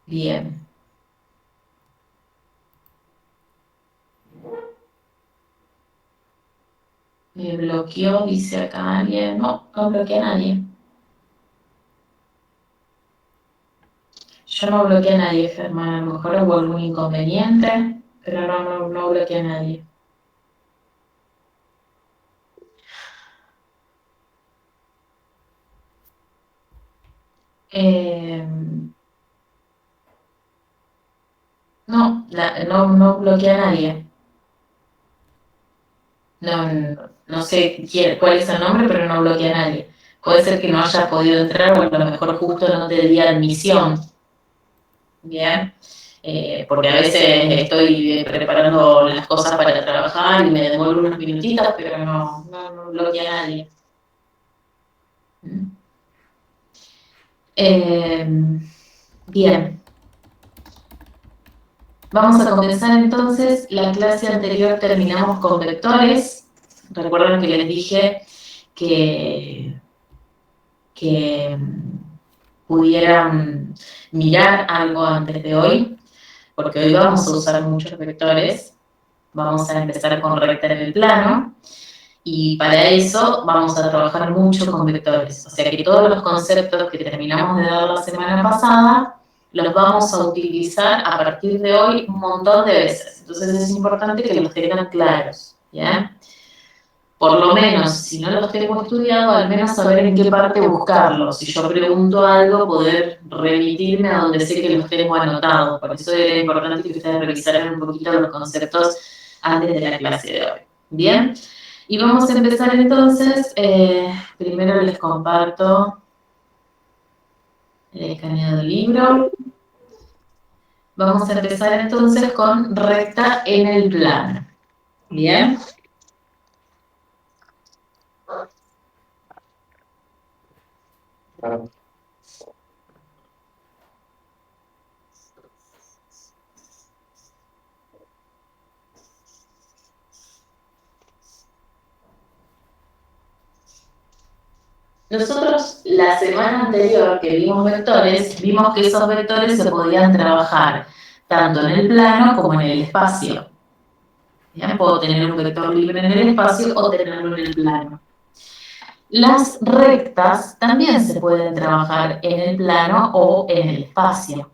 Bien. Me bloqueó, dice acá alguien. No, no bloqueé a nadie. Yo no bloqueé a nadie, Germán. A lo mejor hubo algún inconveniente, pero no bloqueé a nadie. No bloqueé a nadie. No sé cuál es el nombre, pero no bloqueé a nadie. Puede ser que no hayas podido entrar o a lo mejor justo no te di admisión. Bien. Porque a veces estoy preparando las cosas para trabajar y me demoro unos minutitos, pero no bloqueé a nadie. Bien. Vamos a comenzar entonces. La clase anterior terminamos con vectores. Recuerden que les dije que pudieran mirar algo antes de hoy, porque hoy vamos a usar muchos vectores. Vamos a empezar con recta en el plano. Y para eso vamos a trabajar mucho con vectores. O sea que todos los conceptos que terminamos de dar la semana pasada los vamos a utilizar a partir de hoy un montón de veces. Entonces es importante que los tengan claros. ¿Ya? Por lo menos, si no los tengo estudiado, al menos saber en qué parte buscarlos. Si yo pregunto algo, poder remitirme a donde sé que los tengo anotados. Por eso era importante que ustedes revisaran un poquito los conceptos antes de la clase de hoy. ¿Bien? Y vamos a empezar entonces, primero les comparto el escaneado del libro. Vamos a empezar entonces con recta en el plano. Bien. Nosotros la semana anterior que vimos vectores, vimos que esos vectores se podían trabajar tanto en el plano como en el espacio. ¿Ya? Puedo tener un vector libre en el espacio o tenerlo en el plano. Las rectas también se pueden trabajar en el plano o en el espacio.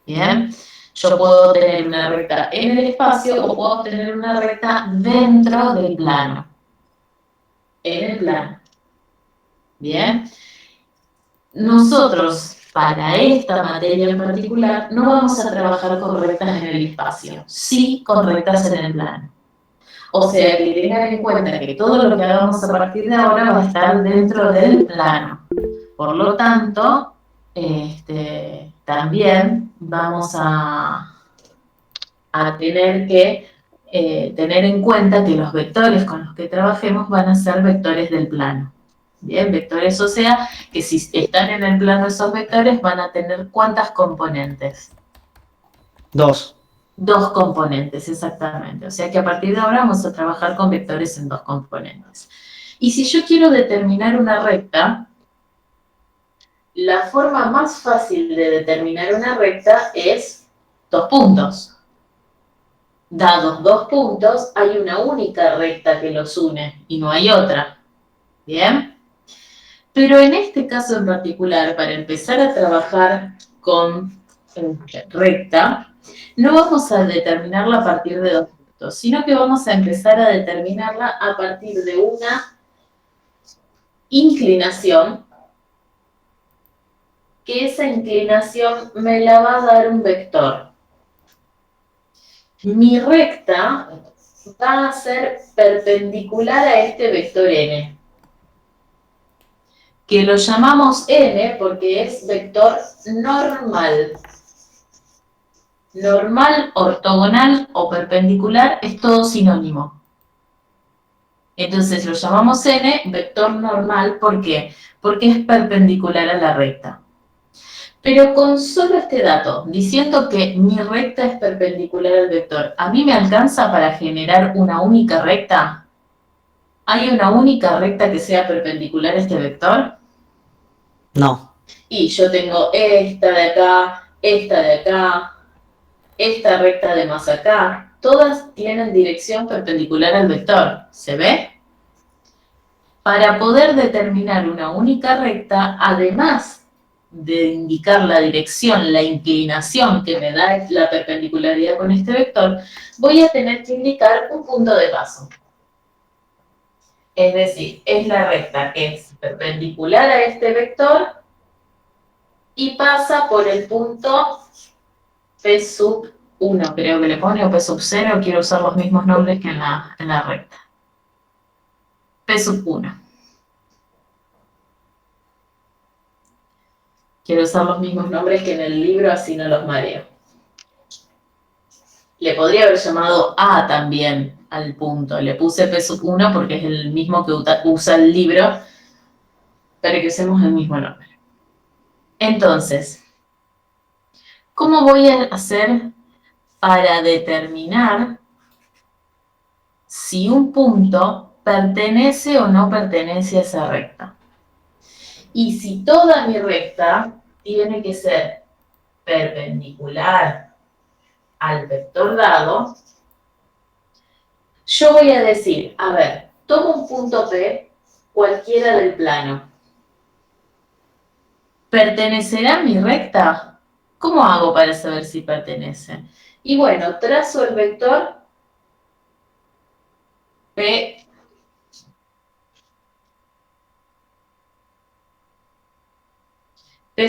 ¿Bien? Yo puedo tener una recta en el espacio o puedo tener una recta dentro del plano. En el plano. ¿Bien? Nosotros, para esta materia en particular, no vamos a trabajar con rectas en el espacio, sí con rectas en el plano. O sea, que tengan en cuenta que todo lo que hagamos a partir de ahora va a estar dentro del plano. Por lo tanto, también vamos a tener que tener en cuenta que los vectores con los que trabajemos van a ser vectores del plano. Bien, vectores, o sea, que si están en el plano esos vectores van a tener ¿cuántas componentes? Dos. Dos componentes, exactamente. O sea que a partir de ahora vamos a trabajar con vectores en dos componentes. Y si yo quiero determinar una recta, la forma más fácil de determinar una recta es dos puntos. Dados dos puntos, hay una única recta que los une y no hay otra. ¿Bien? Pero en este caso en particular, para empezar a trabajar con recta, no vamos a determinarla a partir de dos puntos, sino que vamos a empezar a determinarla a partir de una inclinación, que esa inclinación me la va a dar un vector. Mi recta va a ser perpendicular a este vector n, que lo llamamos n porque es vector normal. Normal, ortogonal o perpendicular es todo sinónimo. Entonces lo llamamos n vector normal, ¿por qué? Porque es perpendicular a la recta. Pero con solo este dato, diciendo que mi recta es perpendicular al vector, ¿a mí me alcanza para generar una única recta? ¿Hay una única recta que sea perpendicular a este vector? No. Y yo tengo esta de acá, esta de acá, esta recta de más acá, todas tienen dirección perpendicular al vector. ¿Se ve? Para poder determinar una única recta, además de indicar la dirección, la inclinación que me da la perpendicularidad con este vector, voy a tener que indicar un punto de paso. Es decir, es la recta que es perpendicular a este vector y pasa por el punto P sub 1, creo que le pone, o P sub 0, quiero usar los mismos nombres que en la recta. P sub 1. Quiero usar los mismos nombres que en el libro, así no los mareo. Le podría haber llamado A también al punto. Le puse P sub 1 porque es el mismo que usa el libro, pero que usemos el mismo nombre. Entonces, ¿cómo voy a hacer para determinar si un punto pertenece o no pertenece a esa recta? Y si toda mi recta tiene que ser perpendicular al vector dado, yo voy a decir, a ver, tomo un punto P, cualquiera del plano. ¿Pertenecerá a mi recta? ¿Cómo hago para saber si pertenece? Y bueno, trazo el vector P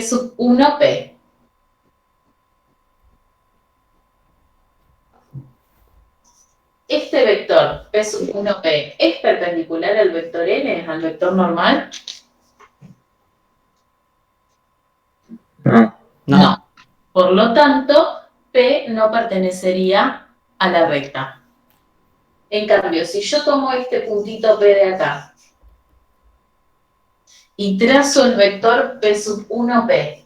sub 1P. Este vector P sub 1P es perpendicular al vector N, al vector normal. No. Por lo tanto, P no pertenecería a la recta. En cambio, si yo tomo este puntito P de acá y trazo el vector P sub 1P,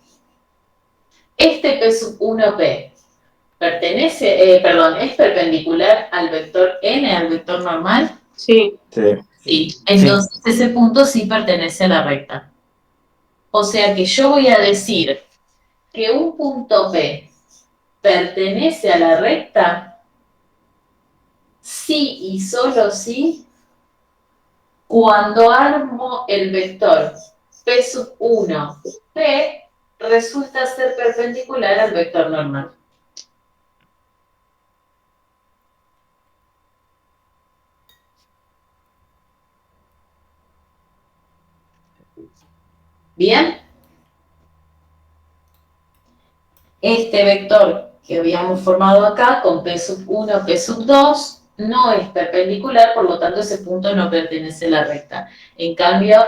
este P sub 1P es perpendicular al vector N, al vector normal. Sí. Sí. Entonces ese punto sí pertenece a la recta. O sea que yo voy a decir que un punto P pertenece a la recta sí y solo sí cuando armo el vector P sub 1 P resulta ser perpendicular al vector normal. ¿Bien? Este vector que habíamos formado acá con P sub 1, P sub 2 no es perpendicular, por lo tanto ese punto no pertenece a la recta. En cambio,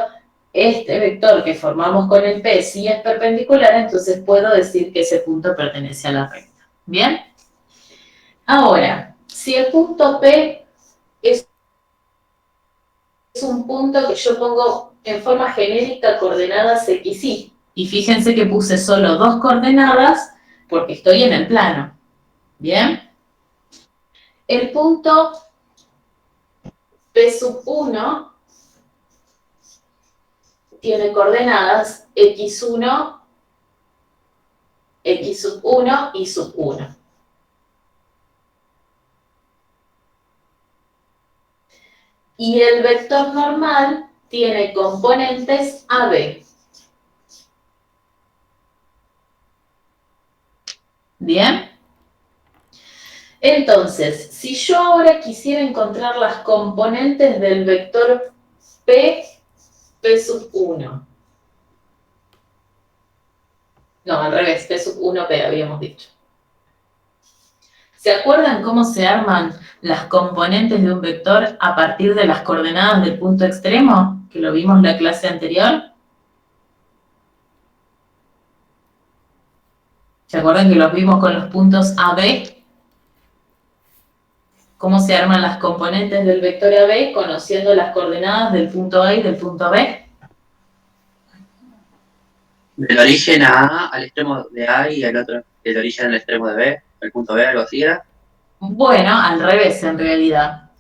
este vector que formamos con el P sí es perpendicular, entonces puedo decir que ese punto pertenece a la recta. ¿Bien? Ahora, si el punto P es un punto que yo pongo en forma genérica coordenadas x, y fíjense que puse solo dos coordenadas porque estoy en el plano. ¿Bien? El punto P sub 1 tiene coordenadas x1, x sub 1 y sub 1. Y el vector normal tiene componentes AB. ¿Bien? Entonces, si yo ahora quisiera encontrar las componentes del vector P sub 1. No, al revés, P sub 1P habíamos dicho. ¿Se acuerdan cómo se arman las componentes de un vector a partir de las coordenadas del punto extremo? Que lo vimos en la clase anterior. ¿Se acuerdan que los vimos con los puntos AB? ¿Cómo se arman las componentes del vector AB conociendo las coordenadas del punto A y del punto B? Del origen a al extremo de A y el otro, del origen al extremo de B, el punto B, algo así era. Bueno, al revés en realidad.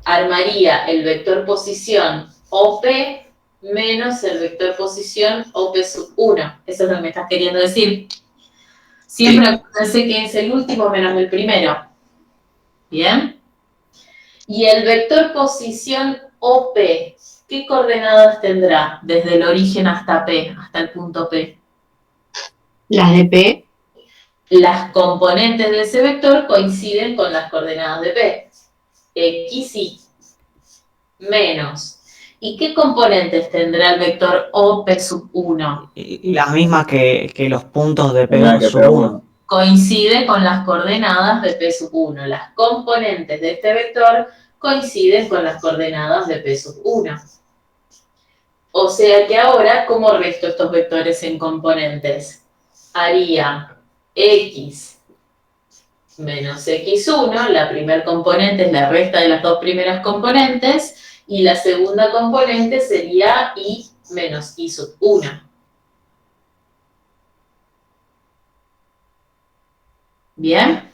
Armaría el vector posición OP menos el vector posición OP sub 1. Eso es lo que me estás queriendo decir. Siempre acuérdense que es el último menos el primero. ¿Bien? Y el vector posición OP, ¿qué coordenadas tendrá desde el origen hasta P, hasta el punto P? Las de P. Las componentes de ese vector coinciden con las coordenadas de P. X y menos. ¿Y qué componentes tendrá el vector OP sub 1? Y las mismas que los puntos de La P1 que sub P1. 1. Coincide con las coordenadas de P sub 1. Las componentes de este vector coinciden con las coordenadas de P sub 1. O sea que ahora, ¿cómo resto estos vectores en componentes? Haría X menos X1, la primera componente es la resta de las dos primeras componentes, y la segunda componente sería Y menos Y sub 1. ¿Bien?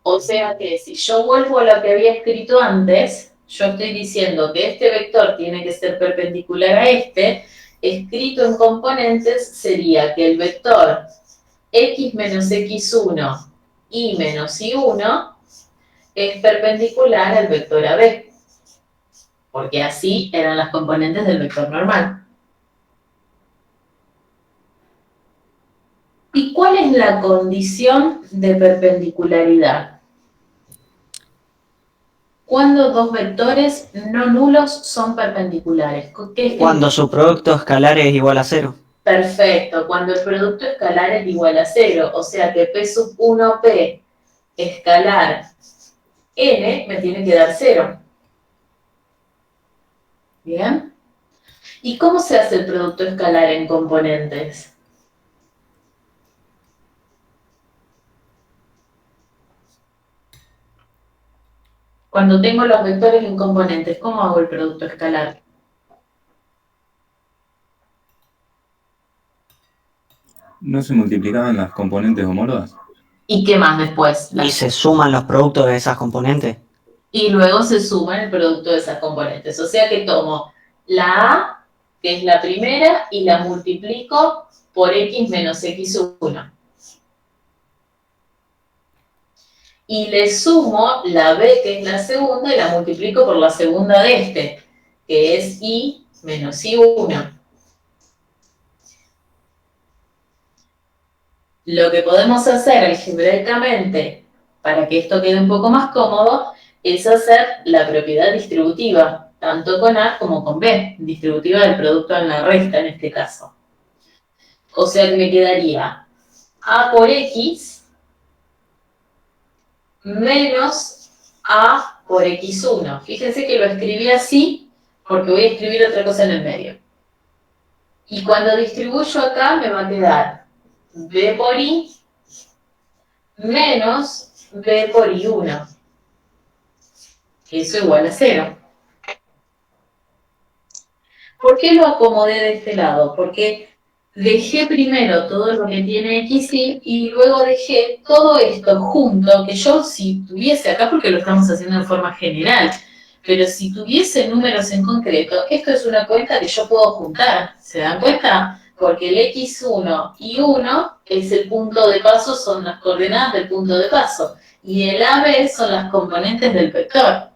O sea que si yo vuelvo a lo que había escrito antes, yo estoy diciendo que este vector tiene que ser perpendicular a este, escrito en componentes sería que el vector X menos X1, Y menos Y1 es perpendicular al vector AB, porque así eran las componentes del vector normal. ¿Y cuál es la condición de perpendicularidad? Cuando dos vectores no nulos son perpendiculares. ¿Qué es Cuando su producto escalar es igual a 0. Perfecto, cuando el producto escalar es igual a 0, o sea que P sub 1P escalar N me tiene que dar 0. ¿Bien? ¿Y cómo se hace el producto escalar en componentes? Cuando tengo los vectores en componentes, ¿cómo hago el producto escalar? ¿No se multiplicaban las componentes homólogas? ¿Y qué más después? Y se suman los productos de esas componentes. Y luego se suma el producto de esas componentes. O sea que tomo la A, que es la primera, y la multiplico por X menos X1. Y le sumo la B, que es la segunda, y la multiplico por la segunda de este, que es Y menos Y1. Lo que podemos hacer algebraicamente, para que esto quede un poco más cómodo, es hacer la propiedad distributiva, tanto con A como con B, distributiva del producto en la resta en este caso. O sea que me quedaría A por X menos A por X1. Fíjense que lo escribí así porque voy a escribir otra cosa en el medio. Y cuando distribuyo acá me va a quedar B por Y menos B por I1. Eso igual a 0. ¿Por qué lo acomodé de este lado? Porque dejé primero todo lo que tiene XY y luego dejé todo esto junto, que yo si tuviese acá, porque lo estamos haciendo en forma general, pero si tuviese números en concreto, esto es una cuenta que yo puedo juntar, ¿se dan cuenta? Porque el X1 y 1 es el punto de paso, son las coordenadas del punto de paso, y el AB son las componentes del vector.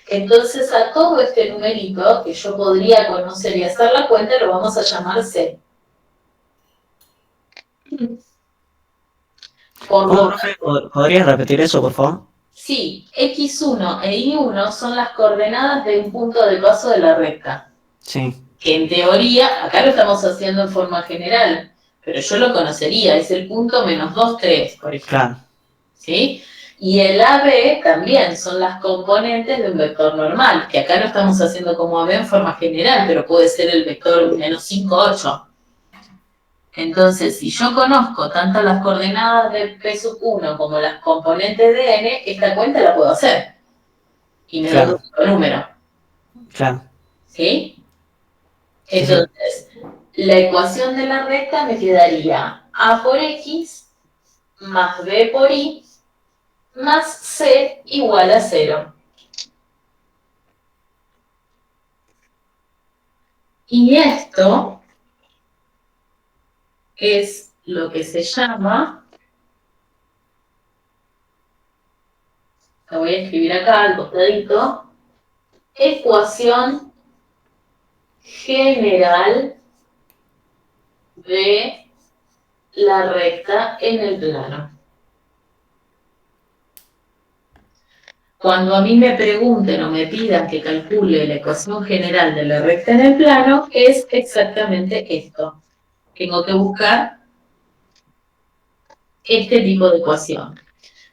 Entonces a todo este numerito que yo podría conocer y hacer la cuenta lo vamos a llamar C. Por ¿Cómo, lo profe? ¿Podrías repetir eso, por favor? sí, X1 e Y1 son las coordenadas de un punto de paso de la recta. Sí. Que en teoría, acá lo estamos haciendo en forma general, pero yo lo conocería, es el punto menos 2, 3, por ejemplo. Claro. ¿Sí? Y el AB también son las componentes de un vector normal, que acá lo estamos haciendo como AB en forma general, pero puede ser el vector menos 5, 8. Entonces, si yo conozco tanto las coordenadas de P sub 1 como las componentes de N, esta cuenta la puedo hacer. Y me da un solo número. Claro. ¿Sí? Entonces, la ecuación de la recta me quedaría A por X más B por Y más C igual a 0. Y esto es lo que se llama, lo voy a escribir acá al costadito, ecuación general de la recta en el plano. Cuando a mí me pregunten o me pidan que calcule la ecuación general de la recta en el plano, es exactamente esto. Tengo que buscar este tipo de ecuación,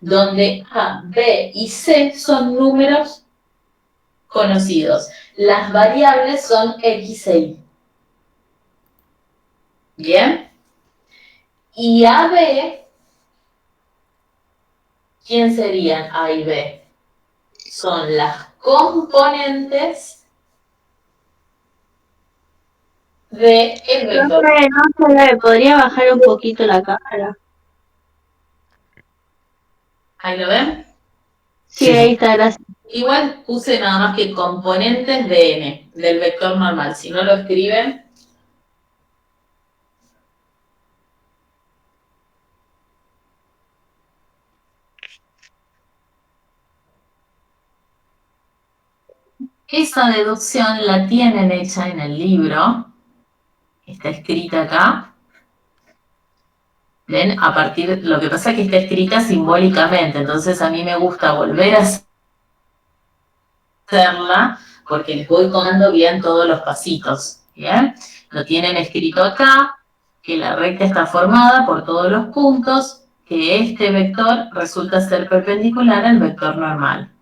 donde A, B y C son números conocidos. Las variables son X e Y. ¿Bien? Y A, B, ¿quién serían A y B? Son las componentes de el vector. Profe, no se ve, podría bajar un poquito la cámara. ¿Ahí lo ven? Sí, Sí, ahí sí. está, gracias. Igual puse nada más que componentes de n, del vector normal. Si no lo escriben, esa deducción la tienen hecha en el libro. Está escrita acá. ¿Ven? A partir, lo que pasa es que está escrita simbólicamente, entonces a mí me gusta volver a hacerla porque les voy contando bien todos los pasitos. ¿Bien? Lo tienen escrito acá, que la recta está formada por todos los puntos, que este vector resulta ser perpendicular al vector normal.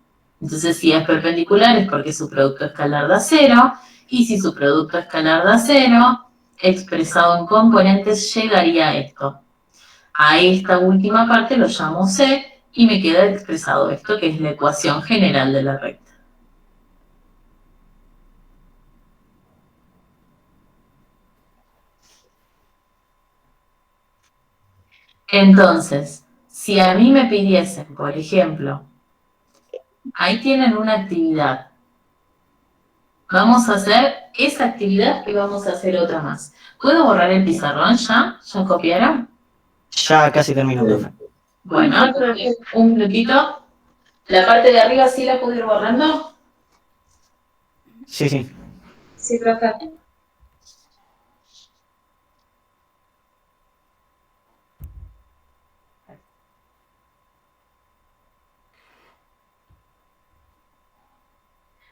Entonces, si es perpendicular es porque su producto escalar da cero, y si su producto escalar da cero, expresado en componentes, llegaría a esto. A esta última parte lo llamo C, y me queda expresado esto, que es la ecuación general de la recta. Entonces, si a mí me pidiesen, por ejemplo, ahí tienen una actividad. Vamos a hacer esa actividad y vamos a hacer otra más. ¿Puedo borrar el pizarrón ya? ¿Ya copiaron? Ya casi termino, profe. Bueno, un minutito. La parte de arriba sí la puedo ir borrando. Sí, sí. Sí, profe.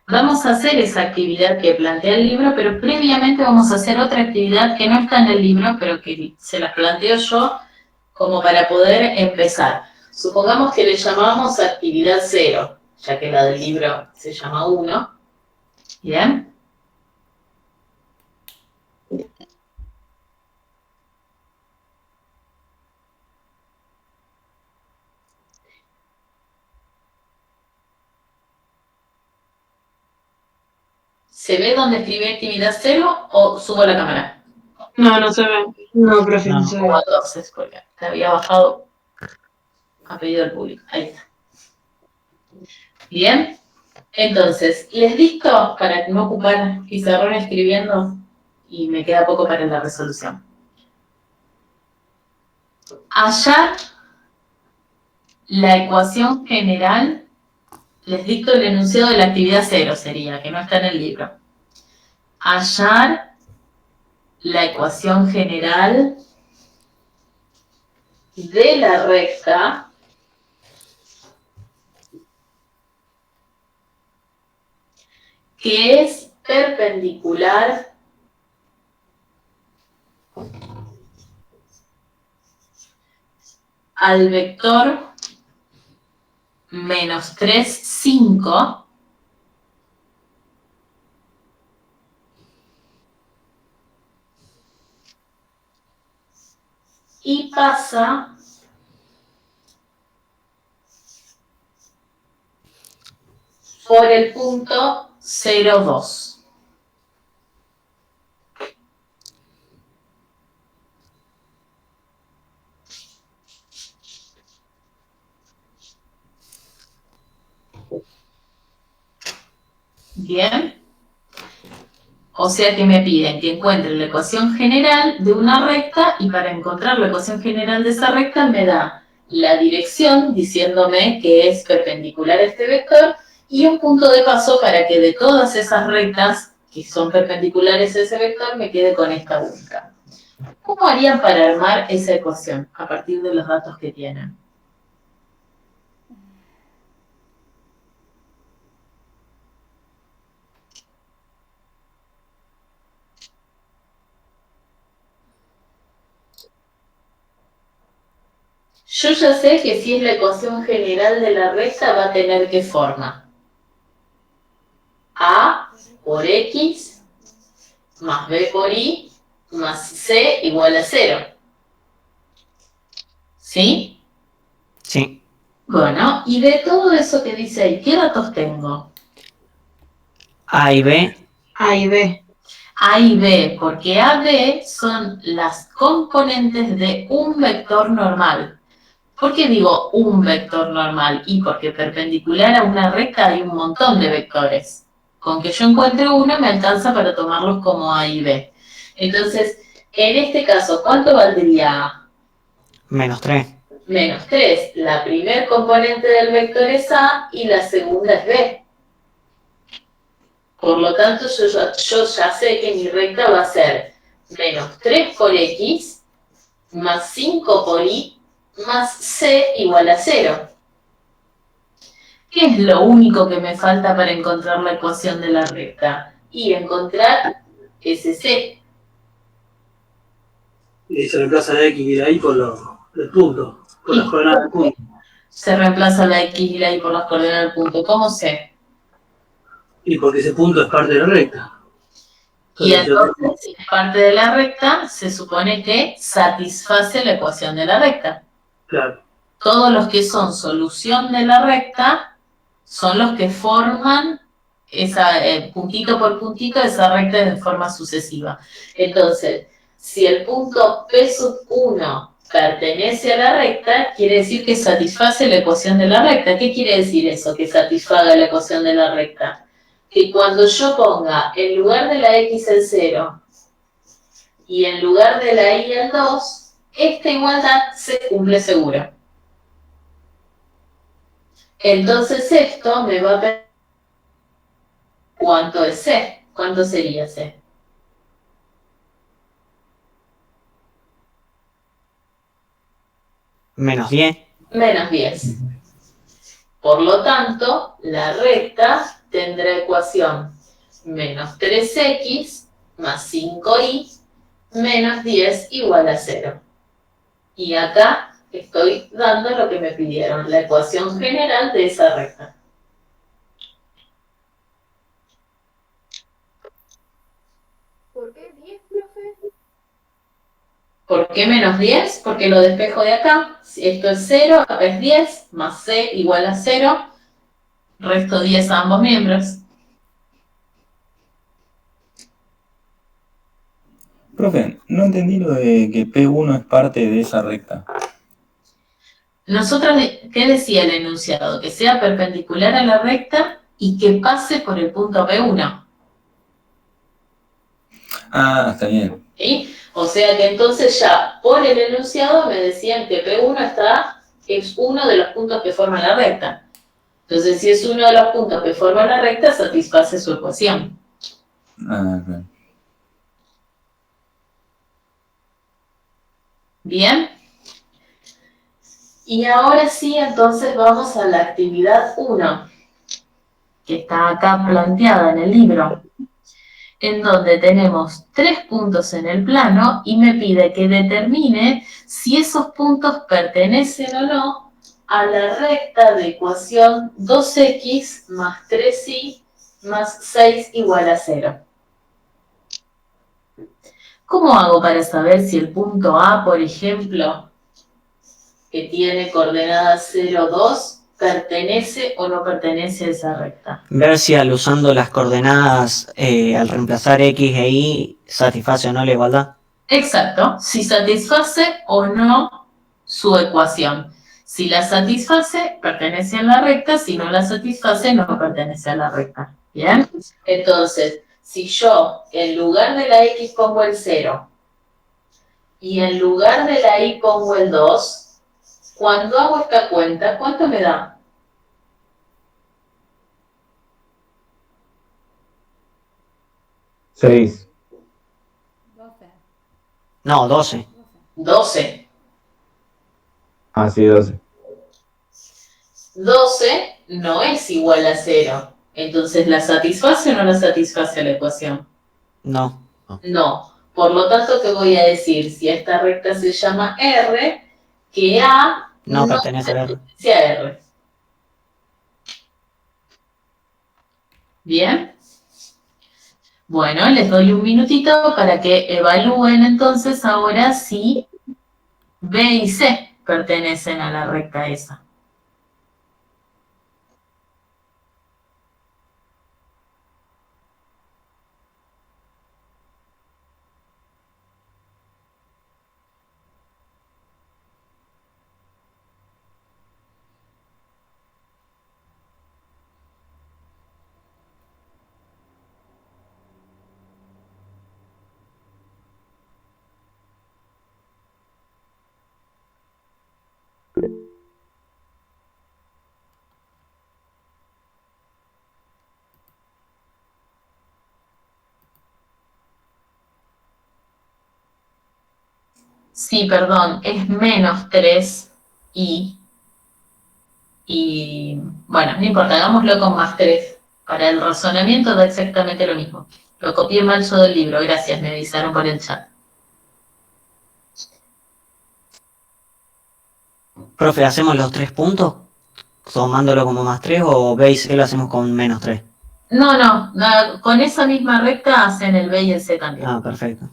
Vamos a hacer esa actividad que plantea el libro, pero previamente vamos a hacer otra actividad que no está en el libro, pero que se las planteo yo como para poder empezar. Supongamos que le llamamos actividad 0, ya que la del libro se llama 1. ¿Bien? ¿Se ve dónde escribí actividad 0 o subo la cámara? No, no se ve. No, profe, no se ve. O entonces, porque te había bajado a pedido del público. Ahí está. Bien. Entonces, ¿les listo para no ocupar pizarrón escribiendo? Y me queda poco para la resolución. Hallar la ecuación general, les dicto el enunciado de la actividad 0 sería, que no está en el libro. Hallar la ecuación general de la recta que es perpendicular al vector menos 3, 5, y pasa por el punto 0, 2. Bien. O sea que me piden que encuentre la ecuación general de una recta y para encontrar la ecuación general de esa recta me da la dirección diciéndome que es perpendicular a este vector y un punto de paso para que de todas esas rectas que son perpendiculares a ese vector me quede con esta única. ¿Cómo harían para armar esa ecuación a partir de los datos que tienen? Yo ya sé que si es la ecuación general de la recta va a tener ¿qué forma? A por X más B por Y más C igual a 0. ¿Sí? Sí. Bueno, y de todo eso que dice ahí, ¿qué datos tengo? A y B. A y B. A y B, porque A, B son las componentes de un vector normal. ¿Por qué digo un vector normal? Y porque perpendicular a una recta hay un montón de vectores. Con que yo encuentre uno me alcanza para tomarlos como A y B. Entonces, en este caso, ¿cuánto valdría A? Menos 3. Menos 3. La primer componente del vector es A y la segunda es B. Por lo tanto, yo ya sé que mi recta va a ser menos 3 por X más 5 por Y más C igual a 0. ¿Qué es lo único que me falta para encontrar la ecuación de la recta? Y encontrar ese C. Y se reemplaza la X y la Y por el punto, por las coordenadas del punto. Se reemplaza la X y la Y por las coordenadas del punto. ¿Cómo sé? Y porque ese punto es parte de la recta. Y entonces, si es parte de la recta, se supone que satisface la ecuación de la recta. Claro. Todos los que son solución de la recta son los que forman esa, puntito por puntito esa recta de forma sucesiva. Entonces, si el punto P sub 1 pertenece a la recta, quiere decir que satisface la ecuación de la recta. ¿Qué quiere decir eso, que satisfaga la ecuación de la recta? Que cuando yo ponga en lugar de la X el 0 y en lugar de la Y el 2, esta igualdad se cumple seguro. Entonces esto me va a pedir cuánto es C. ¿Cuánto sería C? Menos 10. Menos 10. Por lo tanto, la recta tendrá ecuación menos 3x más 5y menos 10 igual a 0. Y acá estoy dando lo que me pidieron, la ecuación general de esa recta. ¿Por qué 10, profe? ¿Por qué menos 10? Porque lo despejo de acá. Si esto es 0, acá es 10, más c igual a 0. Resto 10 a ambos miembros. Profe, no entendí lo de que P1 es parte de esa recta. Nosotros, ¿qué decía el enunciado? Que sea perpendicular a la recta y que pase por el punto P1. Ah, está bien. ¿Sí? O sea que entonces ya por el enunciado me decían que P1 es uno de los puntos que forman la recta. Entonces, si es uno de los puntos que forman la recta, satisface su ecuación. Ah, claro. ¿Bien? Y ahora sí, entonces vamos a la actividad 1, que está acá planteada en el libro, en donde tenemos 3 puntos en el plano y me pide que determine si esos puntos pertenecen o no a la recta de ecuación 2x más 3y más 6 igual a 0. ¿Cómo hago para saber si el punto A, por ejemplo, que tiene coordenadas 0, 2, pertenece o no pertenece a esa recta? Ver si al usando las coordenadas al reemplazar X e Y satisface o no la igualdad. Exacto, si satisface o no su ecuación. Si la satisface, pertenece a la recta, si no la satisface, no pertenece a la recta. ¿Bien? Entonces, si yo en lugar de la X pongo el 0 y en lugar de la Y pongo el 2, cuando hago esta cuenta, ¿cuánto me da? Seis. No, 12. 12. Ah, sí, 12. 12 no es igual a 0. Entonces, ¿la satisface o no la satisface la ecuación? No. No. Por lo tanto, ¿qué voy a decir? Si esta recta se llama R, que A No pertenece a R. pertenece a R. ¿Bien? Bueno, les doy un minutito para que evalúen entonces ahora si B y C pertenecen a la recta esa. Sí, perdón, es menos 3i. Y bueno, no importa, hagámoslo con más 3. Para el razonamiento da exactamente lo mismo. Lo copié mal yo del libro, gracias, me avisaron por el chat. Profe, ¿hacemos los 3 puntos? Tomándolo como más 3 o B y C lo hacemos con menos 3. No, con esa misma recta hacen el B y el C también. Ah, perfecto.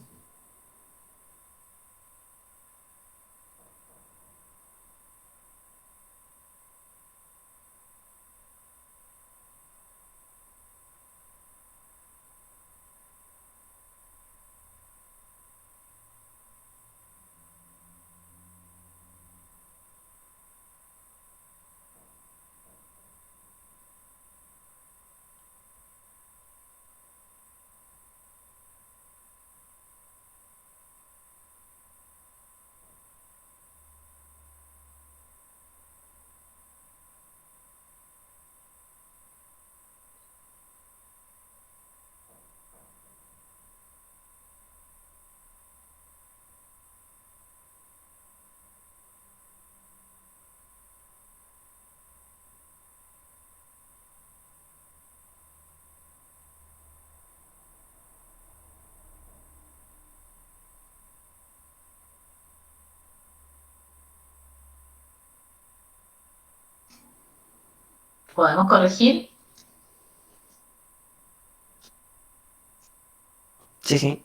¿Podemos corregir? Sí.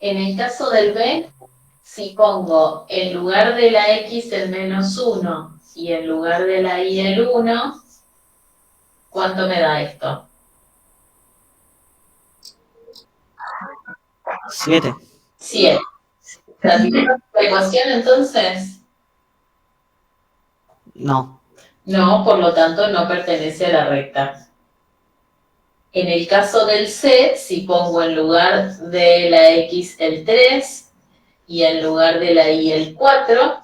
En el caso del B, si pongo en lugar de la X el menos 1 y en lugar de la Y el 1, ¿cuánto me da esto? 7. 7. ¿Satisface la ecuación entonces? No. No, por lo tanto no pertenece a la recta. En el caso del C, si pongo en lugar de la X el 3 y en lugar de la Y el 4,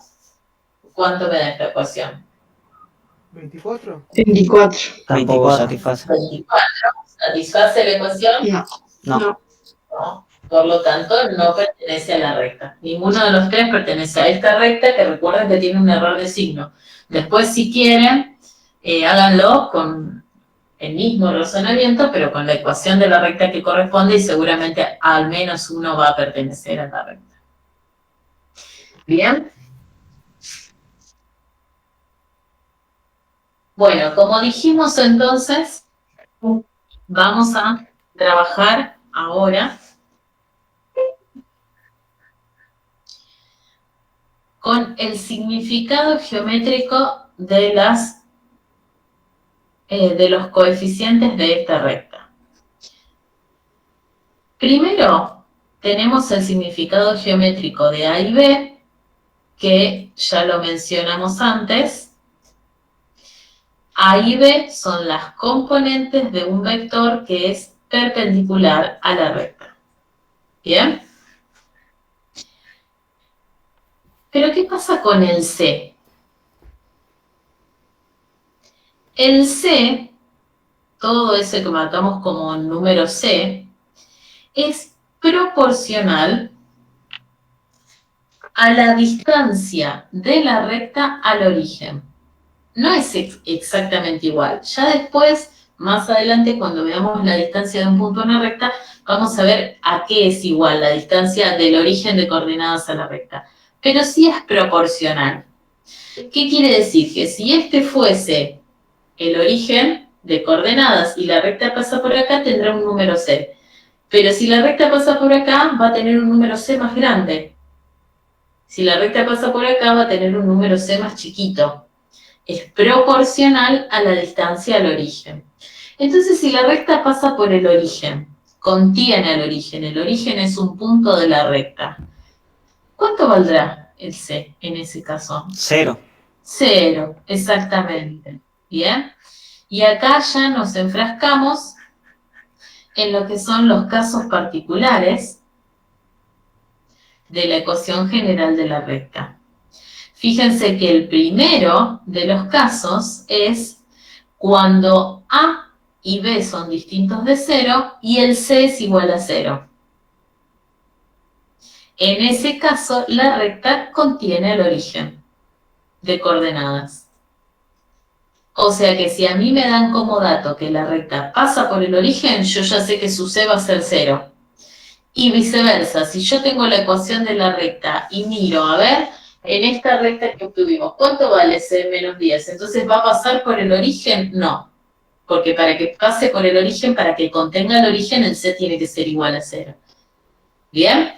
¿cuánto me da esta ecuación? 24. 24. Tampoco 24. satisface. 24. ¿Satisface la ecuación? No. No. No. Por lo tanto, no pertenece a la recta. Ninguno de los tres pertenece a esta recta, que recuerden que tiene un error de signo. Después, si quieren, háganlo con el mismo razonamiento, pero con la ecuación de la recta que corresponde y seguramente al menos uno va a pertenecer a la recta. ¿Bien? Bueno, como dijimos entonces, vamos a trabajar ahora con el significado geométrico de los coeficientes de esta recta. Primero, tenemos el significado geométrico de A y B, que ya lo mencionamos antes. A y B son las componentes de un vector que es perpendicular a la recta. ¿Bien? Pero ¿qué pasa con el C? El C, todo ese que marcamos como número C, es proporcional a la distancia de la recta al origen. No es exactamente igual. Ya después, más adelante, cuando veamos la distancia de un punto a una recta, vamos a ver a qué es igual la distancia del origen de coordenadas a la recta. Pero sí es proporcional. ¿Qué quiere decir? Que si este fuese el origen de coordenadas y la recta pasa por acá, tendrá un número C. Pero si la recta pasa por acá, va a tener un número C más grande. Si la recta pasa por acá, va a tener un número C más chiquito. Es proporcional a la distancia al origen. Entonces, si la recta pasa por el origen, contiene el origen es un punto de la recta, ¿cuánto valdrá el C en ese caso? 0. 0, exactamente. ¿Bien? Y acá ya nos enfrascamos en lo que son los casos particulares de la ecuación general de la recta. Fíjense que el primero de los casos es cuando A y B son distintos de 0 y el C es igual a 0. En ese caso, la recta contiene el origen de coordenadas. O sea que si a mí me dan como dato que la recta pasa por el origen, yo ya sé que su C va a ser 0. Y viceversa, si yo tengo la ecuación de la recta y miro, a ver, en esta recta que obtuvimos, ¿cuánto vale C menos 10? Entonces, ¿va a pasar por el origen? No. Porque para que pase por el origen, para que contenga el origen, el C tiene que ser igual a 0. ¿Bien?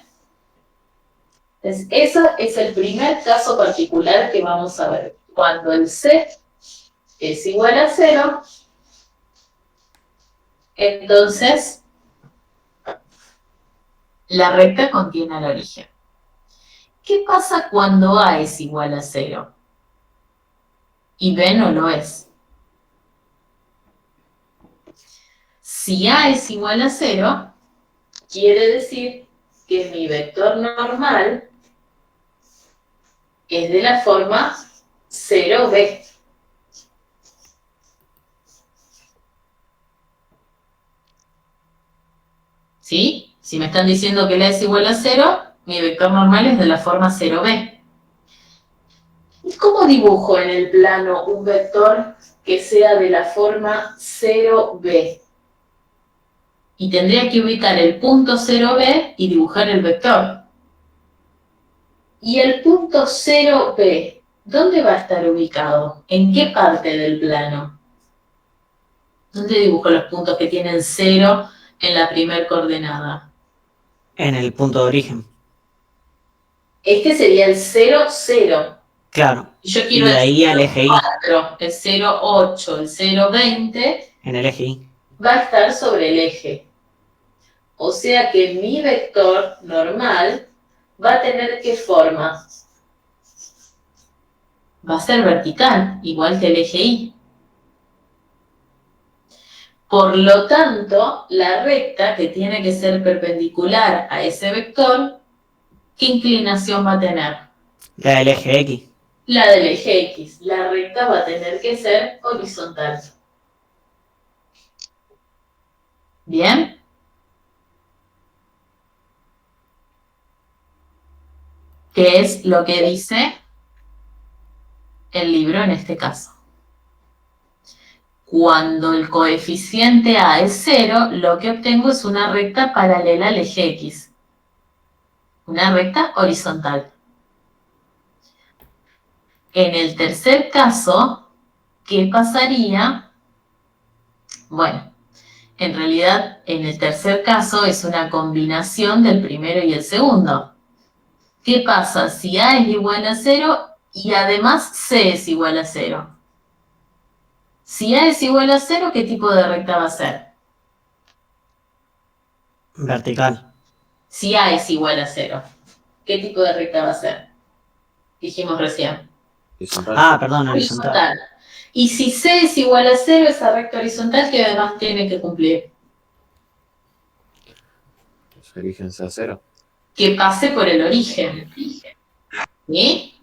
Entonces, eso es el primer caso particular que vamos a ver. Cuando el C es igual a 0, entonces la recta contiene el origen. ¿Qué pasa cuando A es igual a 0 y B no lo es? Si A es igual a 0, quiere decir que mi vector normal es de la forma 0b. ¿Sí? Si me están diciendo que la es igual a 0, mi vector normal es de la forma 0b. ¿Y cómo dibujo en el plano un vector que sea de la forma 0b? Y tendría que ubicar el punto 0b y dibujar el vector. ¿Y el punto 0b, dónde va a estar ubicado? ¿En qué parte del plano? ¿Dónde dibujo los puntos que tienen 0 en la primer coordenada? En el punto de origen. Este sería el 0, 0. Claro. Y yo Y quiero de el ahí al eje Y. 4, el 0, 8, el 0, 20, En el eje Y. va a estar sobre el eje. O sea que mi vector normal va a tener ¿qué forma? Va a ser vertical, igual que el eje Y. Por lo tanto, la recta que tiene que ser perpendicular a ese vector, ¿qué inclinación va a tener? La del eje X. La del eje X. La recta va a tener que ser horizontal. ¿Bien? ¿Qué es lo que dice el libro en este caso? Cuando el coeficiente A es 0, lo que obtengo es una recta paralela al eje X. Una recta horizontal. En el tercer caso, ¿qué pasaría? Bueno, en realidad, en el tercer caso es una combinación del primero y el segundo. ¿Qué pasa si A es igual a 0 y además C es igual a 0? Si A es igual a 0, ¿qué tipo de recta va a ser? Vertical. Si A es igual a 0, ¿qué tipo de recta va a ser? Dijimos recién. Ah, perdón, horizontal. Horizontal. Y si C es igual a 0, esa recta horizontal que además tiene que cumplir. origen sea cero. Que pase por el origen. ¿Sí?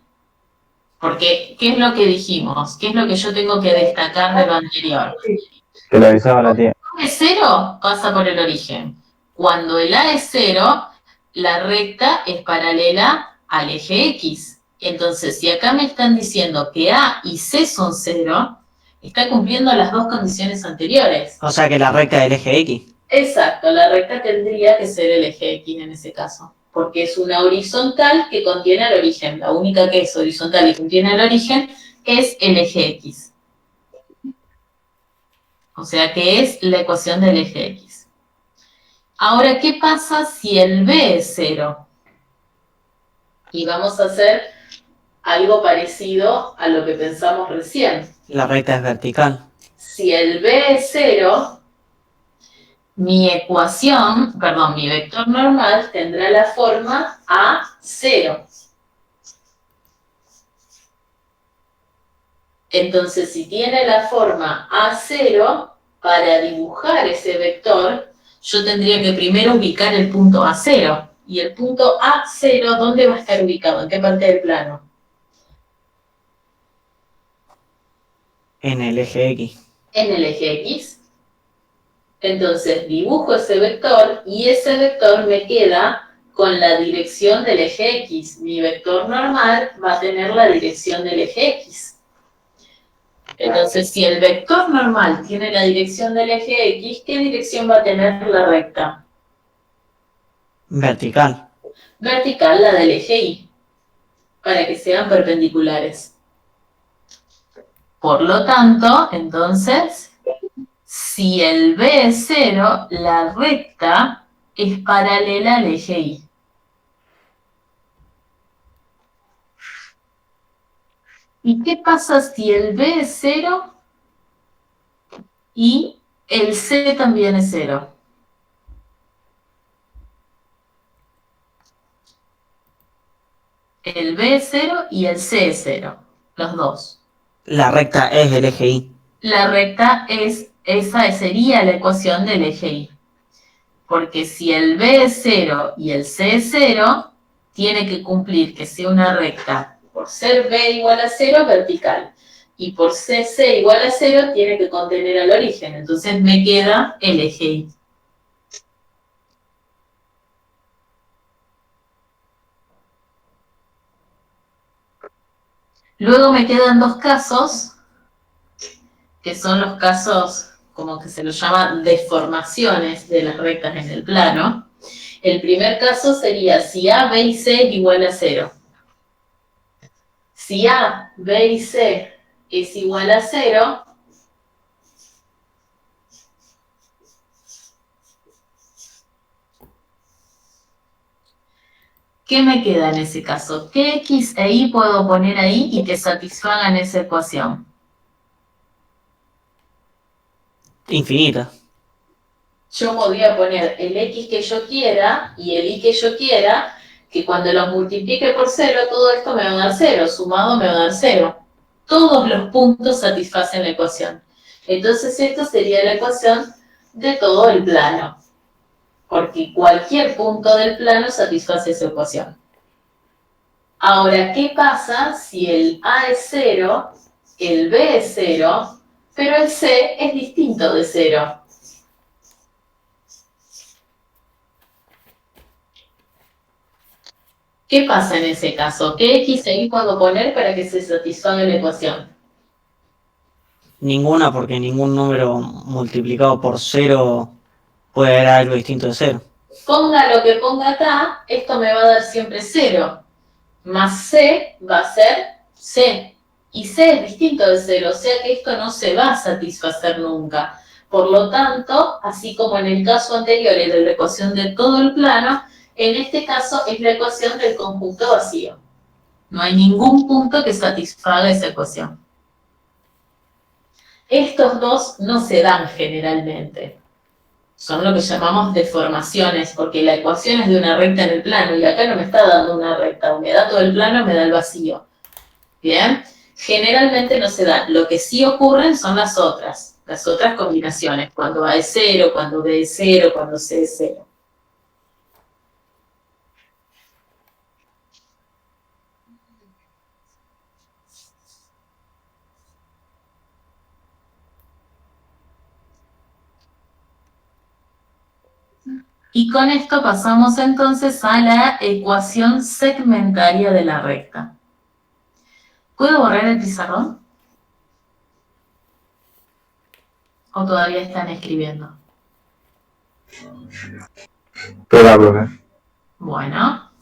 Porque, ¿qué es lo que dijimos? ¿Qué es lo que yo tengo que destacar de lo anterior? Que lo avisaba la tía. A es 0, pasa por el origen. Cuando el A es 0, la recta es paralela al eje X. Entonces, si acá me están diciendo que A y C son 0, está cumpliendo las dos condiciones anteriores. O sea que la recta del eje X. Exacto, la recta tendría que ser el eje X en ese caso, porque es una horizontal que contiene el origen. La única que es horizontal y contiene el origen es el eje X. O sea que es la ecuación del eje X. Ahora, ¿qué pasa si el B es 0? Y vamos a hacer algo parecido a lo que pensamos recién. La recta es vertical. Si el B es 0, mi vector normal tendrá la forma A0. Entonces, si tiene la forma A0, para dibujar ese vector, yo tendría que primero ubicar el punto A0. ¿Y el punto A0 dónde va a estar ubicado? ¿En qué parte del plano? En el eje X. En el eje X. Entonces, dibujo ese vector y ese vector me queda con la dirección del eje X. Mi vector normal va a tener la dirección del eje X. Entonces, si el vector normal tiene la dirección del eje X, ¿qué dirección va a tener la recta? Vertical. Vertical, la del eje Y, para que sean perpendiculares. Por lo tanto, entonces, si el B es 0, la recta es paralela al eje Y. ¿Y qué pasa si el B es 0 y el C también es 0? El B es 0 y el C es 0, los dos. La recta es el eje Y. La recta esa sería la ecuación del eje Y. Porque si el B es 0 y el C es 0, tiene que cumplir que sea una recta. Por ser B igual a 0, vertical. Y por ser C igual a 0, tiene que contener al origen. Entonces me queda el eje Y. Luego me quedan dos casos, que son los casos, como que se los llama deformaciones de las rectas en el plano. El primer caso sería si A, B y C es igual a 0. Si A, B y C es igual a 0, ¿qué me queda en ese caso? ¿Qué X e Y puedo poner ahí y que satisfagan esa ecuación? Infinita. Yo podría poner el X que yo quiera y el Y que yo quiera, que cuando los multiplique por 0, todo esto me va a dar 0, sumado me va a dar 0. Todos los puntos satisfacen la ecuación. Entonces esto sería la ecuación de todo el plano, porque cualquier punto del plano satisface esa ecuación. Ahora, ¿qué pasa si el A es 0, el B es 0, pero el C es distinto de 0? ¿Qué pasa en ese caso? ¿Qué X e Y puedo poner para que se satisfaga la ecuación? Ninguna, porque ningún número multiplicado por 0 puede dar algo distinto de 0. Ponga lo que ponga acá, esto me va a dar siempre 0. Más C va a ser C. Y C es distinto de 0, o sea que esto no se va a satisfacer nunca. Por lo tanto, así como en el caso anterior era la ecuación de todo el plano, en este caso es la ecuación del conjunto vacío. No hay ningún punto que satisfaga esa ecuación. Estos dos no se dan generalmente. Son lo que llamamos deformaciones, porque la ecuación es de una recta en el plano, y acá no me está dando una recta, o me da todo el plano o me da el vacío. ¿Bien? Generalmente no se dan. Lo que sí ocurren son las otras combinaciones, cuando A es 0, cuando B es 0, cuando C es 0. Y con esto pasamos entonces a la ecuación segmentaria de la recta. ¿Puedo borrar el pizarrón? ¿O todavía están escribiendo? Espera, profe. Bueno.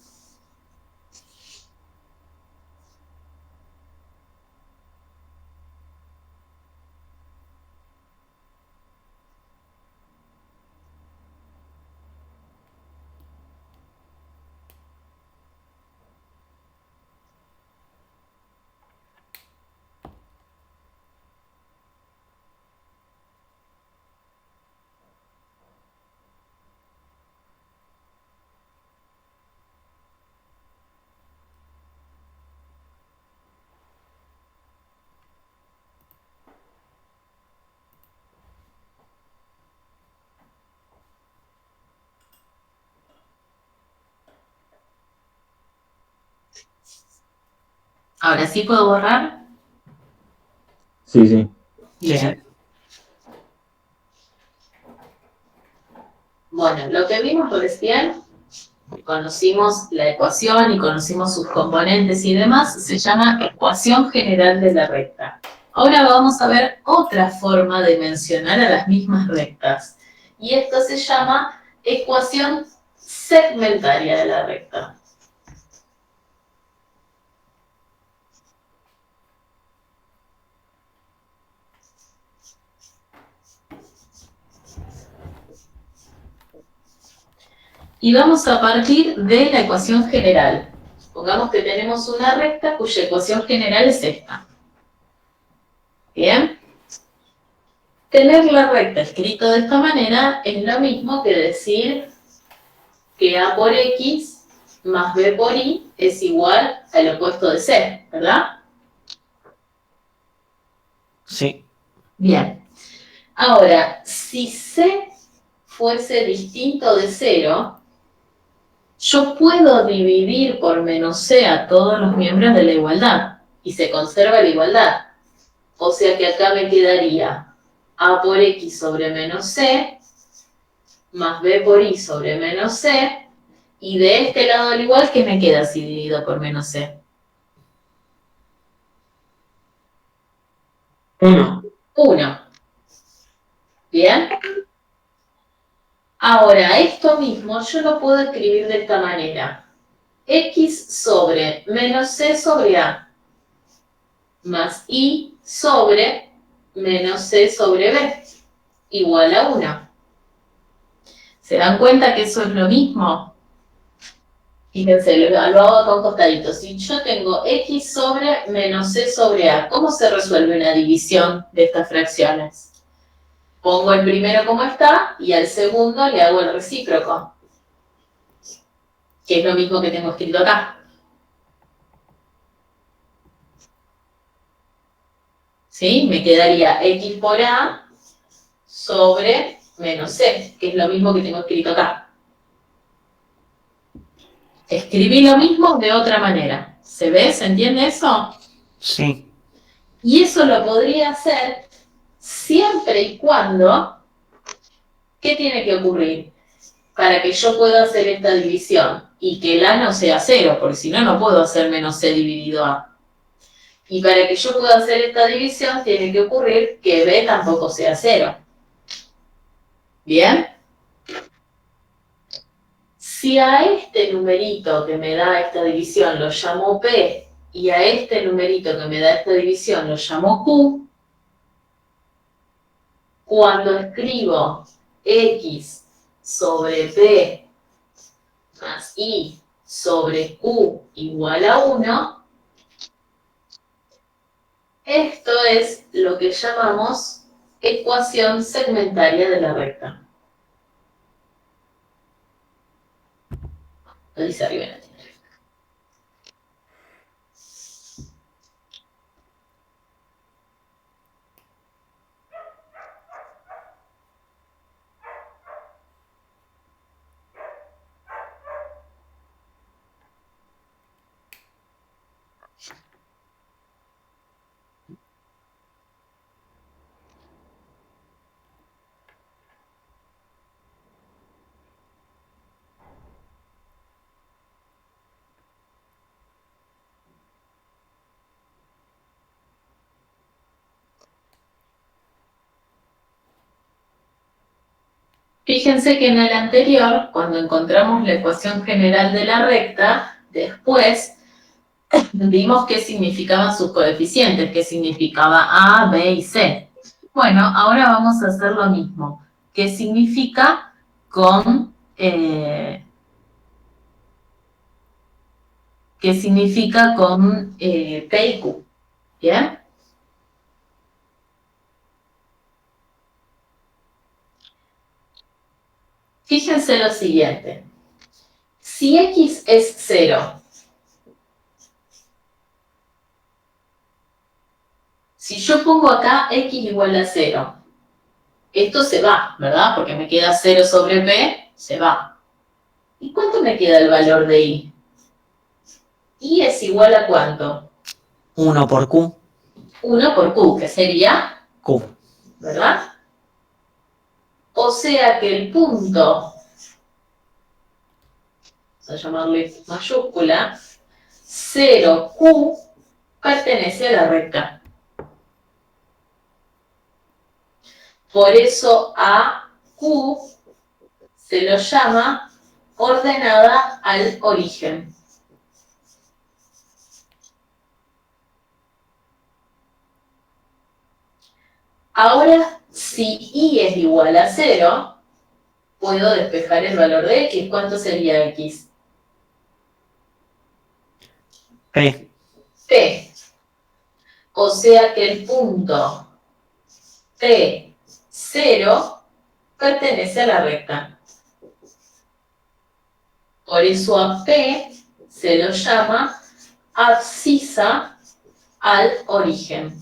Ahora sí puedo borrar. Sí, sí. Sí, sí. Bien. Bueno, lo que vimos recién, conocimos la ecuación y conocimos sus componentes y demás, se llama ecuación general de la recta. Ahora vamos a ver otra forma de mencionar a las mismas rectas. Y esto se llama ecuación segmentaria de la recta. Y vamos a partir de la ecuación general. Pongamos que tenemos una recta cuya ecuación general es esta. ¿Bien? Tener la recta escrito de esta manera es lo mismo que decir que A por X más B por Y es igual al opuesto de C, ¿verdad? Sí. Bien. Ahora, si C fuese distinto de 0, yo puedo dividir por menos C a todos los miembros de la igualdad y se conserva la igualdad. O sea que acá me quedaría A por X sobre menos C más B por Y sobre menos C, y de este lado al igual, ¿qué me queda si divido por menos C? 1. 1. ¿Bien? Ahora, esto mismo yo lo puedo escribir de esta manera. X sobre menos C sobre A más Y sobre menos C sobre B igual a 1. ¿Se dan cuenta que eso es lo mismo? Fíjense, lo hago con costaditos. Si yo tengo X sobre menos C sobre A, ¿cómo se resuelve una división de estas fracciones? Pongo el primero como está y al segundo le hago el recíproco, que es lo mismo que tengo escrito acá. ¿Sí? Me quedaría X por A sobre menos C, que es lo mismo que tengo escrito acá. Escribí lo mismo de otra manera. ¿Se ve? ¿Se entiende eso? Sí. Y eso lo podría hacer siempre y cuando, ¿qué tiene que ocurrir para que yo pueda hacer esta división? Y que el A no sea 0, porque si no, no puedo hacer menos C dividido A. Y para que yo pueda hacer esta división, tiene que ocurrir que B tampoco sea 0. ¿Bien? Si a este numerito que me da esta división lo llamo P, y a este numerito que me da esta división lo llamo Q, cuando escribo X sobre P más Y sobre Q igual a 1, esto es lo que llamamos ecuación segmentaria de la recta. Lo dice arriba en la tienda. Fíjense que en el anterior, cuando encontramos la ecuación general de la recta, después vimos qué significaban sus coeficientes, qué significaba A, B y C. Bueno, ahora vamos a hacer lo mismo. ¿Qué significa con P y Q? ¿Bien? Fíjense lo siguiente. Si X es 0, si yo pongo acá X igual a 0, esto se va, ¿verdad? Porque me queda 0 sobre P, se va. ¿Y cuánto me queda el valor de I? I es igual a ¿cuánto? 1 por Q, 1 por Q, que sería, Q. ¿verdad? O sea que el punto, vamos a llamarle mayúscula, 0Q pertenece a la recta. Por eso a Q se lo llama ordenada al origen. Ahora, si I es igual a 0, puedo despejar el valor de X. ¿Cuánto sería X? P. P. O sea que el punto P0 pertenece a la recta. Por eso a P se lo llama abscisa al origen.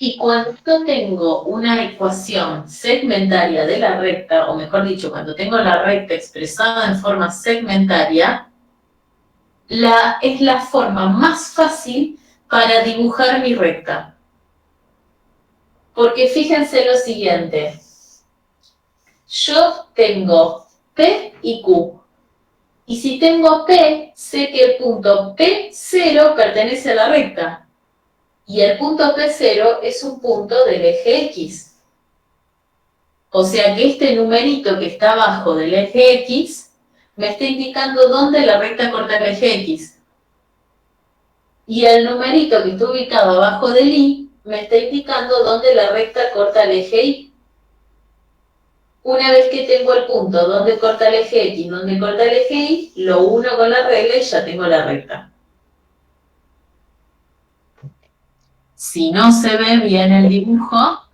Y cuando tengo una ecuación segmentaria de la recta, o mejor dicho, cuando tengo la recta expresada en forma segmentaria, es la forma más fácil para dibujar mi recta. Porque fíjense lo siguiente. Yo tengo P y Q. Y si tengo P, sé que el punto P0 pertenece a la recta. Y el punto P0 es un punto del eje X. O sea que este numerito que está abajo del eje X me está indicando dónde la recta corta el eje X. Y el numerito que está ubicado abajo del Y me está indicando dónde la recta corta el eje Y. Una vez que tengo el punto donde corta el eje X, donde corta el eje Y, lo uno con la regla y ya tengo la recta. Si no se ve bien el dibujo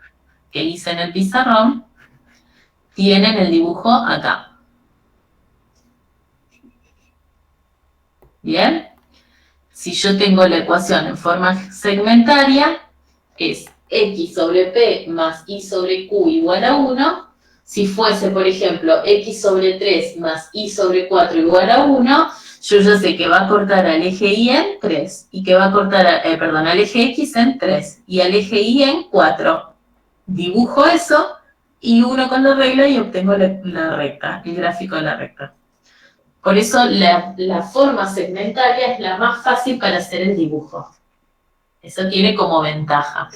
que hice en el pizarrón, tienen el dibujo acá. ¿Bien? Si yo tengo la ecuación en forma segmentaria, es X sobre P más Y sobre Q igual a 1. Si fuese, por ejemplo, X sobre 3 más Y sobre 4 igual a 1, yo ya sé que va a cortar al eje Y en 3, y que va a cortar, al eje X en 3, y al eje Y en 4. Dibujo eso, y uno con la regla y obtengo la recta, el gráfico de la recta. Por eso la forma segmentaria es la más fácil para hacer el dibujo. Eso tiene como ventaja.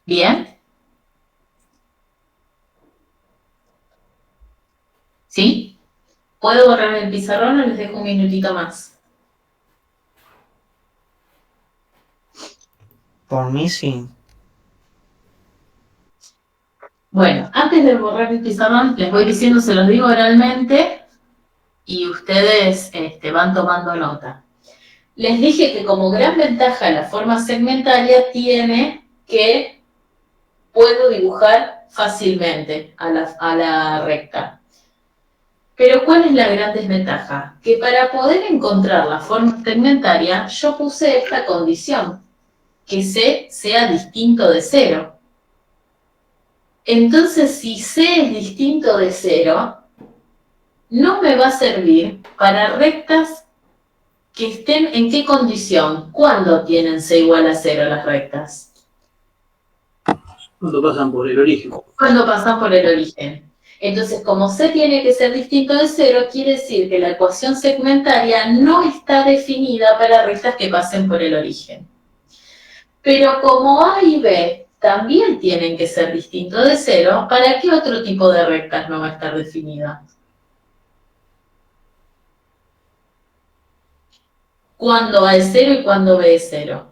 ¿Bien? ¿Sí? ¿Puedo borrar el pizarrón o les dejo un minutito más? Por mí sí. Bueno, antes de borrar el pizarrón, les voy diciendo, se los digo oralmente, y ustedes van tomando nota. Les dije que como gran ventaja la forma segmentaria tiene que puedo dibujar fácilmente a la recta. Pero ¿cuál es la gran desventaja? Que para poder encontrar la forma segmentaria, yo puse esta condición, que C sea distinto de 0. Entonces, si C es distinto de 0, no me va a servir para rectas que estén en qué condición. ¿Cuándo tienen C igual a 0 las rectas? Cuando pasan por el origen. Cuando pasan por el origen. Entonces, como C tiene que ser distinto de 0, quiere decir que la ecuación segmentaria no está definida para rectas que pasen por el origen. Pero como A y B también tienen que ser distintos de 0, ¿para qué otro tipo de rectas no va a estar definida? ¿Cuándo A es 0 y cuándo B es 0?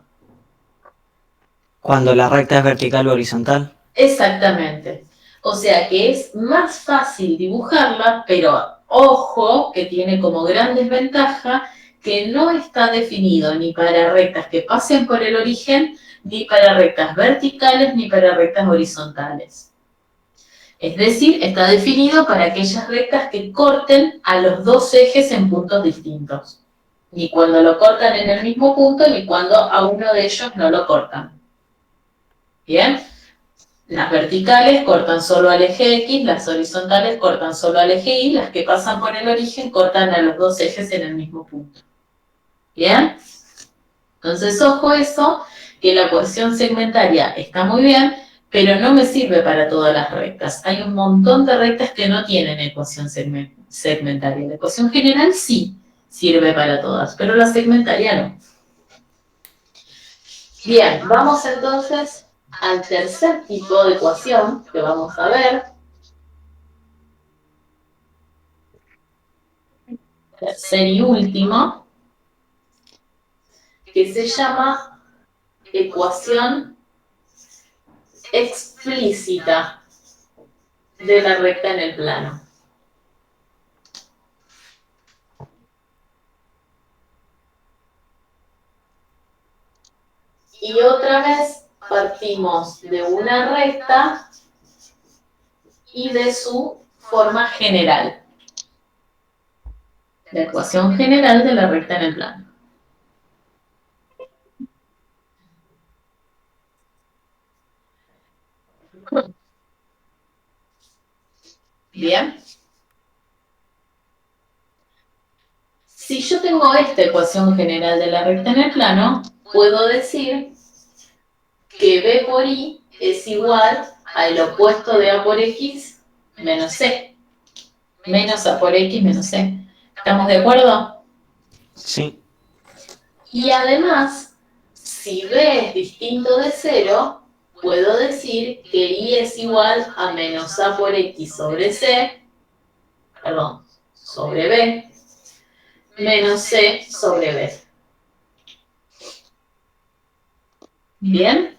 Cuando la recta es vertical o horizontal. Exactamente. O sea que es más fácil dibujarla, pero ojo que tiene como gran desventaja que no está definido ni para rectas que pasen por el origen, ni para rectas verticales, ni para rectas horizontales. Es decir, está definido para aquellas rectas que corten a los dos ejes en puntos distintos. Ni cuando lo cortan en el mismo punto, ni cuando a uno de ellos no lo cortan. ¿Bien? Las verticales cortan solo al eje X, las horizontales cortan solo al eje Y, las que pasan por el origen cortan a los dos ejes en el mismo punto. ¿Bien? Entonces, ojo eso, que la ecuación segmentaria está muy bien, pero no me sirve para todas las rectas. Hay un montón de rectas que no tienen ecuación segmentaria. La ecuación general sí sirve para todas, pero la segmentaria no. Bien, vamos entonces al tercer tipo de ecuación que vamos a ver. Tercer y último, que se llama ecuación explícita de la recta en el plano. Y otra vez partimos de una recta y de su forma general. La ecuación general de la recta en el plano. Bien. Si yo tengo esta ecuación general de la recta en el plano, puedo decir que B por I es igual al opuesto de A por X menos C. Menos A por X menos C. ¿Estamos de acuerdo? Sí. Y además, si B es distinto de 0, puedo decir que I es igual a menos A por X sobre C, perdón, sobre B, menos C sobre B. ¿Bien?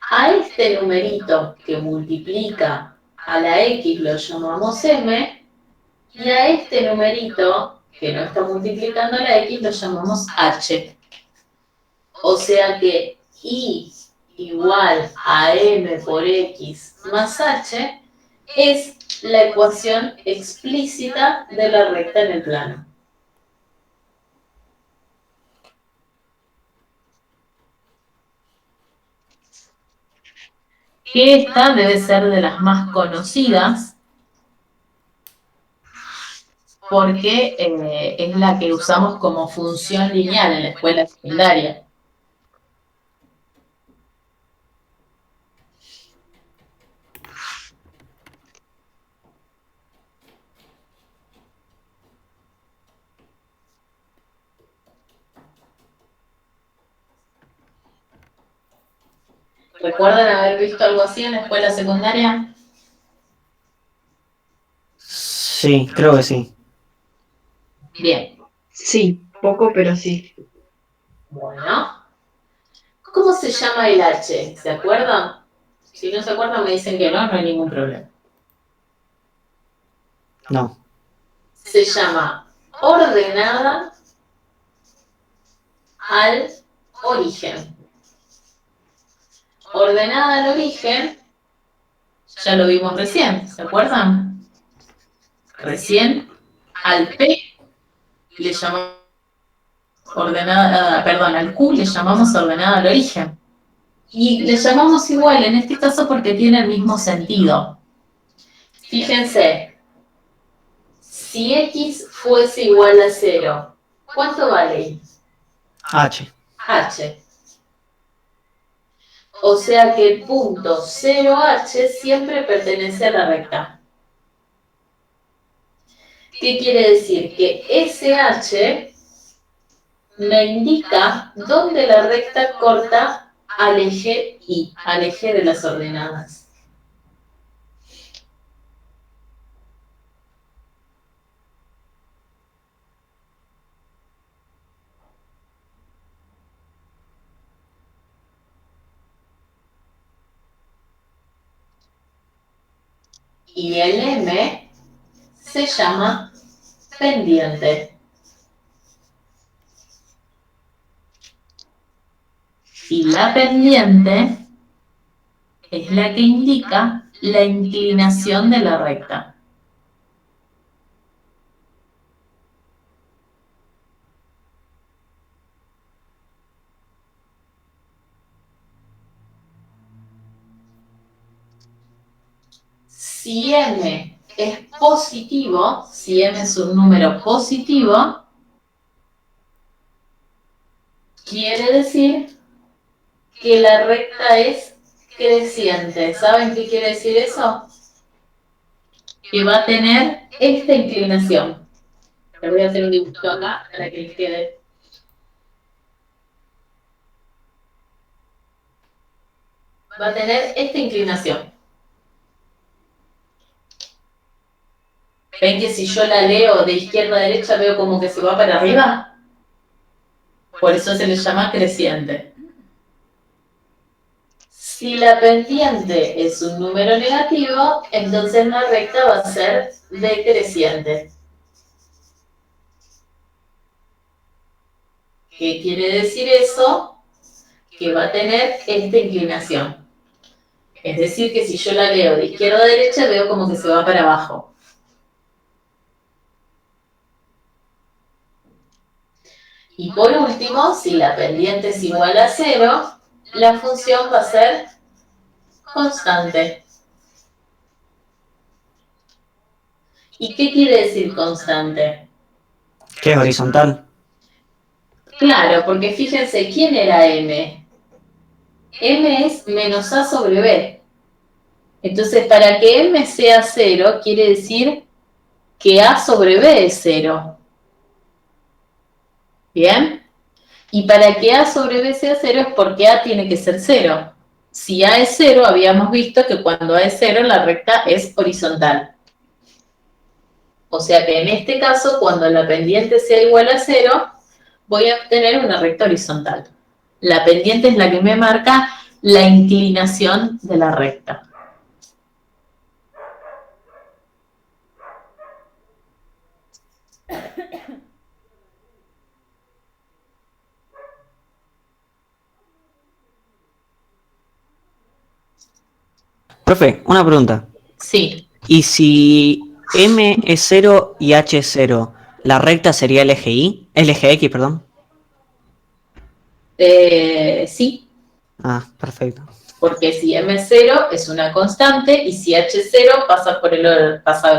A este numerito que multiplica a la X lo llamamos M, y a este numerito que no está multiplicando a la X lo llamamos H. O sea que I igual a M por X más H es la ecuación explícita de la recta en el plano. Que esta debe ser de las más conocidas porque es la que usamos como función lineal en la escuela secundaria. ¿Recuerdan haber visto algo así en la escuela secundaria? Sí, creo que sí. Bien. Sí, poco, pero sí. Bueno. ¿Cómo se llama el H? ¿Se acuerdan? Si no se acuerdan me dicen que no, no hay ningún problema. No. Se llama ordenada al origen. Ordenada al origen Ya lo vimos recién, ¿se acuerdan? Recién al P le llamamos ordenada, perdón, al Q le llamamos ordenada al origen. Y le llamamos igual en este caso porque tiene el mismo sentido. Fíjense, si X fuese igual a 0, ¿cuánto vale? H. H. O sea que el punto 0H siempre pertenece a la recta. ¿Qué quiere decir? Que SH me indica dónde la recta corta al eje Y, al eje de las ordenadas. Y el M se llama pendiente. Y la pendiente es la que indica la inclinación de la recta. Si M es positivo, si M es un número positivo, quiere decir que la recta es creciente. ¿Saben qué quiere decir eso? Que va a tener esta inclinación. Le voy a hacer un dibujo acá para que les quede. Va a tener esta inclinación. ¿Ven que si yo la leo de izquierda a derecha veo como que se va para arriba? Por eso se le llama creciente. Si la pendiente es un número negativo, entonces la recta va a ser decreciente. ¿Qué quiere decir eso? Que va a tener esta inclinación. Es decir, que si yo la leo de izquierda a derecha, veo como que se va para abajo. Y por último, si la pendiente es igual a 0, la función va a ser constante. ¿Y qué quiere decir constante? ¿Qué es horizontal? Claro, porque fíjense, ¿quién era M? M es menos A sobre B. Entonces, para que M sea 0, quiere decir que A sobre B es 0. ¿Bien? Y para que A sobre B sea 0 es porque A tiene que ser 0. Si A es 0, habíamos visto que cuando A es 0, la recta es horizontal. O sea que en este caso, cuando la pendiente sea igual a 0, voy a obtener una recta horizontal. La pendiente es la que me marca la inclinación de la recta. Profe, una pregunta. Sí, ¿Y si M es 0 y H es 0, la recta sería el eje Y? El eje X, perdón. sí, Ah, perfecto. porque si M es 0 es una constante y si H es 0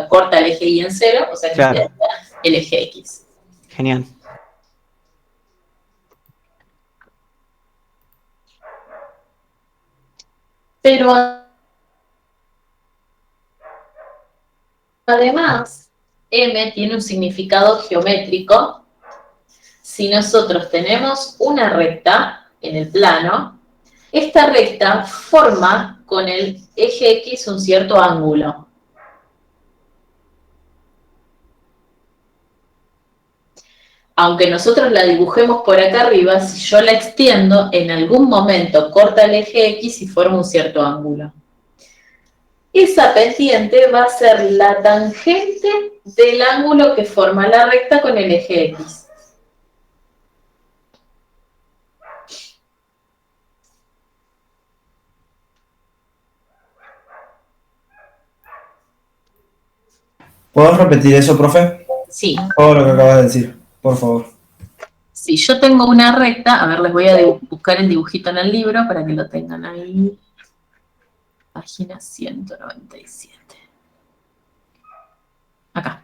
corta el eje Y en 0, o sea que Claro, sería el eje X. genial. Pero además, M tiene un significado geométrico. Si nosotros tenemos una recta en el plano, esta recta forma con el eje X un cierto ángulo. Aunque nosotros la dibujemos por acá arriba, si yo la extiendo, en algún momento corta el eje X y forma un cierto ángulo. Esa pendiente va a ser la tangente del ángulo que forma la recta con el eje X. ¿Puedo repetir eso, profe? Sí. Todo lo que acabas de decir, por favor. Si yo tengo una recta, a ver, les voy a buscar el dibujito en el libro para que lo tengan ahí. Página 197. Acá.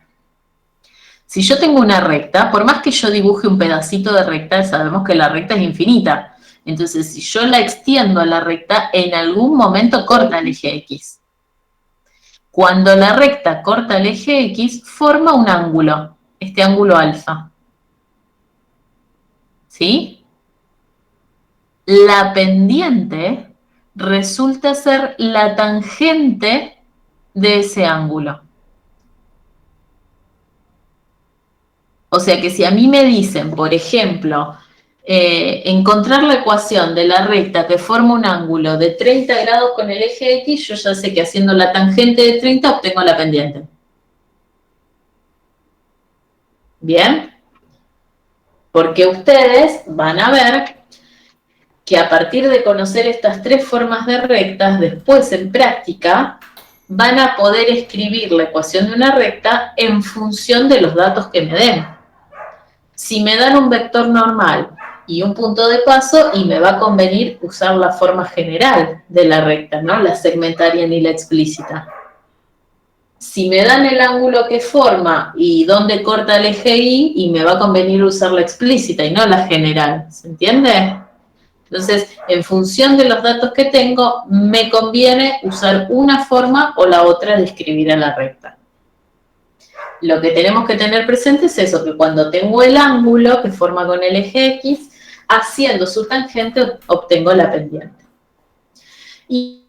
Si yo tengo una recta, por más que yo dibuje un pedacito de recta, sabemos que la recta es infinita. Entonces, si yo la extiendo a la recta, en algún momento corta el eje X. Cuando la recta corta el eje X, forma un ángulo, este ángulo alfa. ¿Sí? La pendiente resulta ser la tangente de ese ángulo. O sea que si a mí me dicen, por ejemplo, encontrar la ecuación de la recta que forma un ángulo de 30 grados con el eje X, yo ya sé que haciendo la tangente de 30 obtengo la pendiente. ¿Bien? Porque ustedes van a ver que a partir de conocer estas tres formas de rectas, después en práctica van a poder escribir la ecuación de una recta en función de los datos que me den. Si me dan un vector normal y un punto de paso, y me va a convenir usar la forma general de la recta, ¿no? La segmentaria ni la explícita. Si me dan el ángulo que forma y dónde corta el eje Y, y me va a convenir usar la explícita y no la general, ¿se entiende? Entonces, en función de los datos que tengo, me conviene usar una forma o la otra de escribir a la recta. Lo que tenemos que tener presente es eso, que cuando tengo el ángulo que forma con el eje X, haciendo su tangente obtengo la pendiente. Y